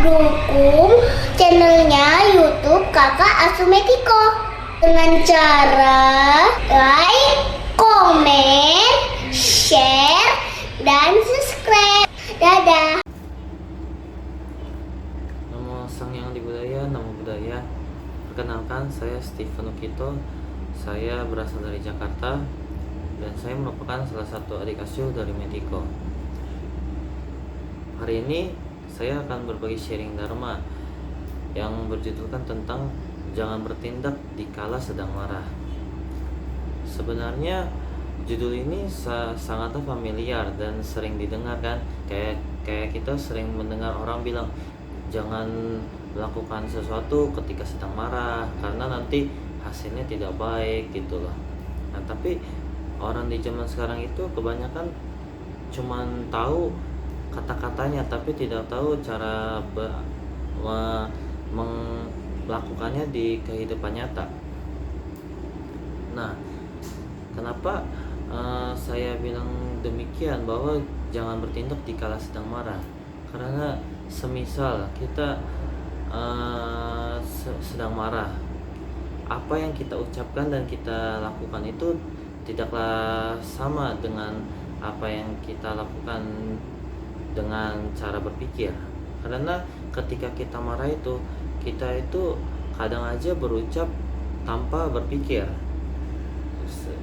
dukung channelnya YouTube Kakak Asumetiko dengan cara like, komen, share, dan subscribe. Dadah. Namo Sang Hyang Adi Budaya, Namo Buddhaya. Perkenalkan, saya Stephen Ukito. Saya berasal dari Jakarta dan saya merupakan salah satu adik asuh dari Metiko. Hari ini saya akan berbagi sharing dharma yang berjudulkan tentang jangan bertindak dikala sedang marah. Sebenarnya judul ini sangatlah familiar dan sering didengar kan, kayak kita sering mendengar orang bilang jangan melakukan sesuatu ketika sedang marah karena nanti hasilnya tidak baik gitu loh. Nah, tapi orang di zaman sekarang itu kebanyakan cuman tahu kata-katanya tapi tidak tahu cara melakukannya di kehidupan nyata. Nah, kenapa saya bilang demikian bahwa jangan bertindak dikala sedang marah? Karena semisal kita sedang marah, apa yang kita ucapkan dan kita lakukan itu tidaklah sama dengan apa yang kita lakukan dengan cara berpikir. Karena ketika kita marah itu, kita itu kadang aja berucap tanpa berpikir,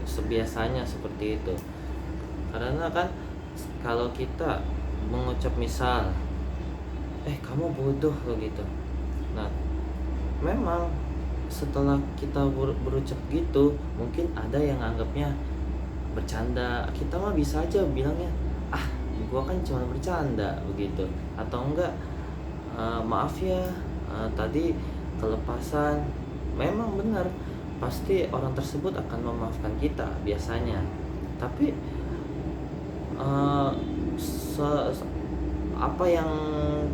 sebiasanya seperti itu. Karena kan kalau kita mengucap misal kamu bodoh gitu. Nah, memang setelah kita berucap gitu, mungkin ada yang anggapnya bercanda. Kita mah bisa aja bilangnya, gua kan cuma bercanda begitu, atau enggak maaf ya, tadi kelepasan. Memang benar, pasti orang tersebut akan memaafkan kita biasanya. Tapi apa yang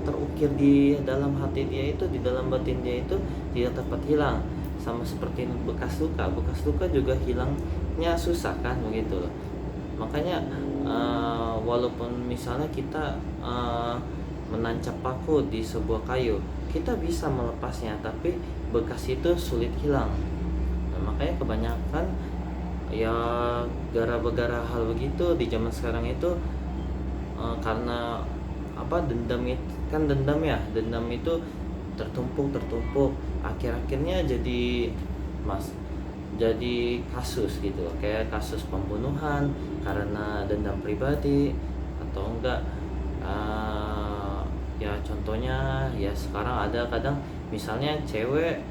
terukir di dalam hati dia itu, di dalam batin dia itu tidak dapat hilang. Sama seperti bekas luka juga hilangnya susah kan begitu loh. Makanya walaupun misalnya kita menancap paku di sebuah kayu, kita bisa melepasnya, tapi bekas itu sulit hilang. Nah, makanya kebanyakan ya gara-gara hal begitu di zaman sekarang itu karena dendam itu kan, dendam itu tertumpuk akhirnya jadi kasus gitu, kayak kasus pembunuhan karena dendam pribadi, atau enggak ya contohnya ya sekarang ada kadang misalnya cewek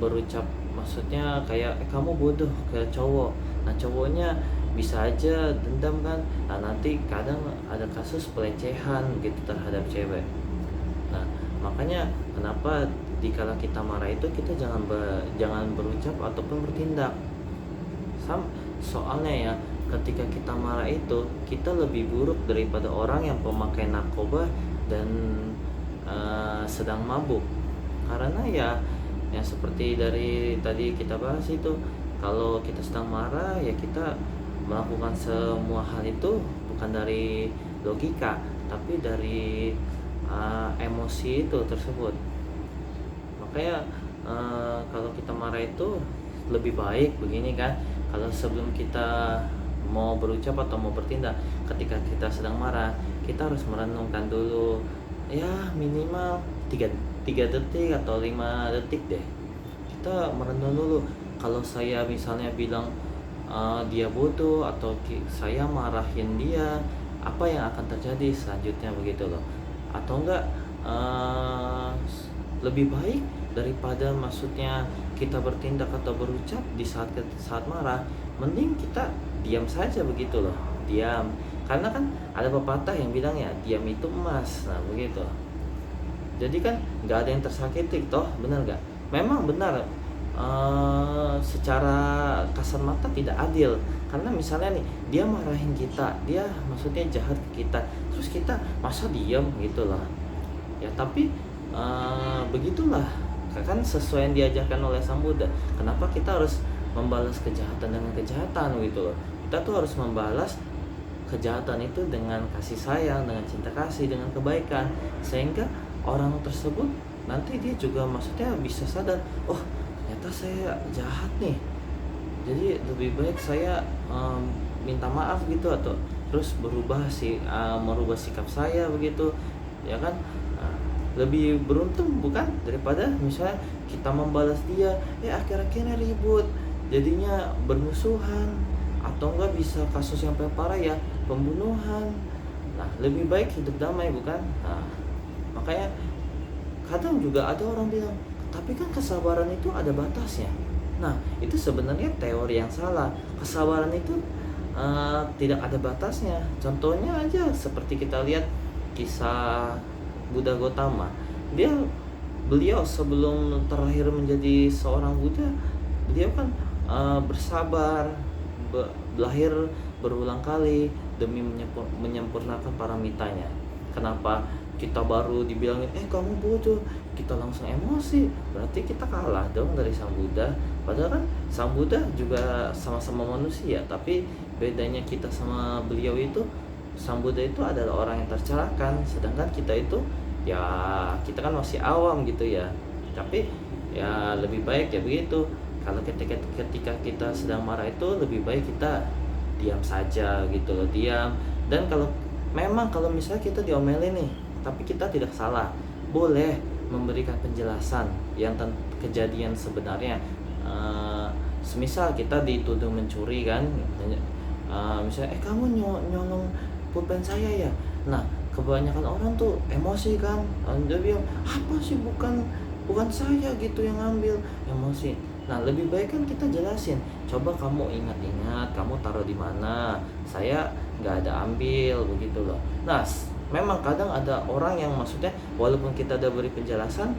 berucap, maksudnya kayak kamu bodoh ke cowok. Nah, cowoknya bisa aja dendam kan. Nah, nanti kadang ada kasus pelecehan gitu terhadap cewek. Nah, makanya kenapa dikala kita marah itu kita jangan berucap ataupun bertindak. Soalnya ya, ketika kita marah itu kita lebih buruk daripada orang yang pemakai narkoba dan sedang mabuk. Karena ya yang seperti dari tadi kita bahas itu, kalau kita sedang marah ya kita melakukan semua hal itu bukan dari logika tapi dari emosi itu tersebut. Makanya kalau kita marah itu lebih baik begini kan, kalau sebelum kita mau berucap atau mau bertindak, ketika kita sedang marah kita harus merenungkan dulu ya minimal 3 detik atau 5 detik deh. Kita merenung dulu, kalau saya misalnya bilang dia bodoh atau saya marahin dia, apa yang akan terjadi selanjutnya begitu loh. Atau enggak lebih baik daripada maksudnya kita bertindak atau berucap di saat marah, mending kita diam saja begitu loh, diam. Karena kan ada pepatah yang bilang ya diam itu emas. Nah begitu, jadi kan nggak ada yang tersakiti toh, benar nggak? Memang benar secara kasat mata tidak adil, karena misalnya nih dia marahin kita, dia maksudnya jahat ke kita, terus kita masa diam gitu lah ya. Tapi begitulah kan sesuai yang diajarkan oleh Sang Buddha. Kenapa kita harus membalas kejahatan dengan kejahatan gitu loh? Kita tuh harus membalas kejahatan itu dengan kasih sayang, dengan cinta kasih, dengan kebaikan, sehingga orang tersebut nanti dia juga maksudnya bisa sadar, oh ternyata saya jahat nih, jadi lebih baik saya minta maaf gitu, atau terus merubah sikap saya begitu, ya kan. Nah, lebih beruntung bukan daripada misalnya kita membalas dia, akhir-akhirnya ribut, jadinya bermusuhan, atau enggak bisa kasus yang paling parah ya pembunuhan. Nah, lebih baik hidup damai bukan. Nah, makanya kadang juga ada orang bilang, tapi kan kesabaran itu ada batasnya. Nah, itu sebenarnya teori yang salah. Kesabaran itu tidak ada batasnya. Contohnya aja seperti kita lihat kisah Buddha Gautama. Beliau sebelum terakhir menjadi seorang Buddha, beliau kan bersabar, belajar berulang kali demi menyempurnakan paramitanya. Kenapa kita baru dibilangin kamu bodoh, kita langsung emosi, berarti kita kalah dong dari Sang Buddha. Padahal kan Sang Buddha juga sama-sama manusia, tapi bedanya kita sama beliau itu, Sang Buddha itu adalah orang yang tercerahkan, sedangkan kita itu ya kita kan masih awam gitu ya. Tapi ya lebih baik ya begitu. Kalau ketika kita sedang marah itu lebih baik kita diam saja gitu loh, diam. Dan kalau misalnya kita diomelin nih, tapi kita tidak salah, boleh memberikan penjelasan yang kejadian sebenarnya. Semisal kita dituduh mencuri kan, misalnya kamu nyolong pulpen saya ya. Nah, kebanyakan orang tuh emosi kan, dia bilang apa sih, bukan saya gitu yang ngambil, emosi. Nah, lebih baik kan kita jelasin, coba kamu ingat-ingat kamu taruh di mana, saya nggak ada ambil begitu loh. Nah, memang kadang ada orang yang maksudnya walaupun kita udah beri penjelasan,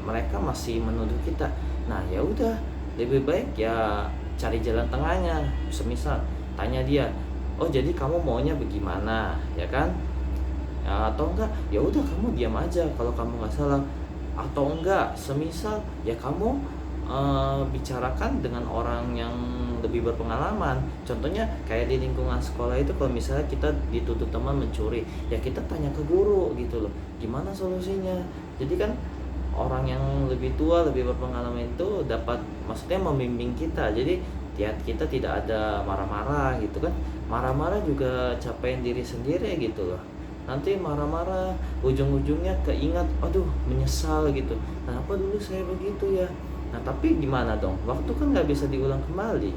mereka masih menuduh kita. Nah, ya udah, lebih baik ya cari jalan tengahnya. Semisal tanya dia, oh jadi kamu maunya bagaimana, ya kan? Ya, atau enggak, ya udah kamu diam aja kalau kamu nggak salah. Atau enggak, semisal ya kamu bicarakan dengan orang yang lebih berpengalaman. Contohnya kayak di lingkungan sekolah itu, kalau misalnya kita dituduh teman mencuri, ya kita tanya ke guru gitu loh, gimana solusinya. Jadi kan orang yang lebih tua, lebih berpengalaman itu dapat maksudnya membimbing kita. Jadi ya kita tidak ada marah-marah gitu kan. Marah-marah juga capaian diri sendiri gitu loh. Nanti marah-marah ujung-ujungnya keingat, aduh menyesal gitu, kenapa dulu saya begitu ya. Nah, tapi gimana dong, waktu kan nggak bisa diulang kembali.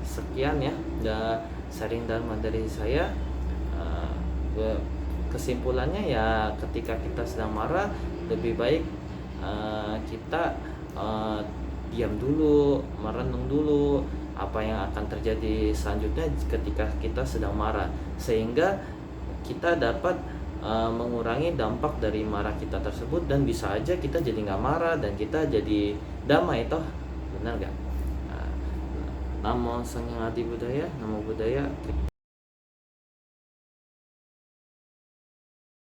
Sekian ya, udah sharing dharma dari saya. Kesimpulannya ya, ketika kita sedang marah, lebih baik kita diam dulu, merenung dulu apa yang akan terjadi selanjutnya ketika kita sedang marah, sehingga kita dapat mengurangi dampak dari marah kita tersebut, dan bisa aja kita jadi nggak marah dan kita jadi damai toh, benar nggak? Namo Sang Hyang Adi Budaya, Namo Buddhaya.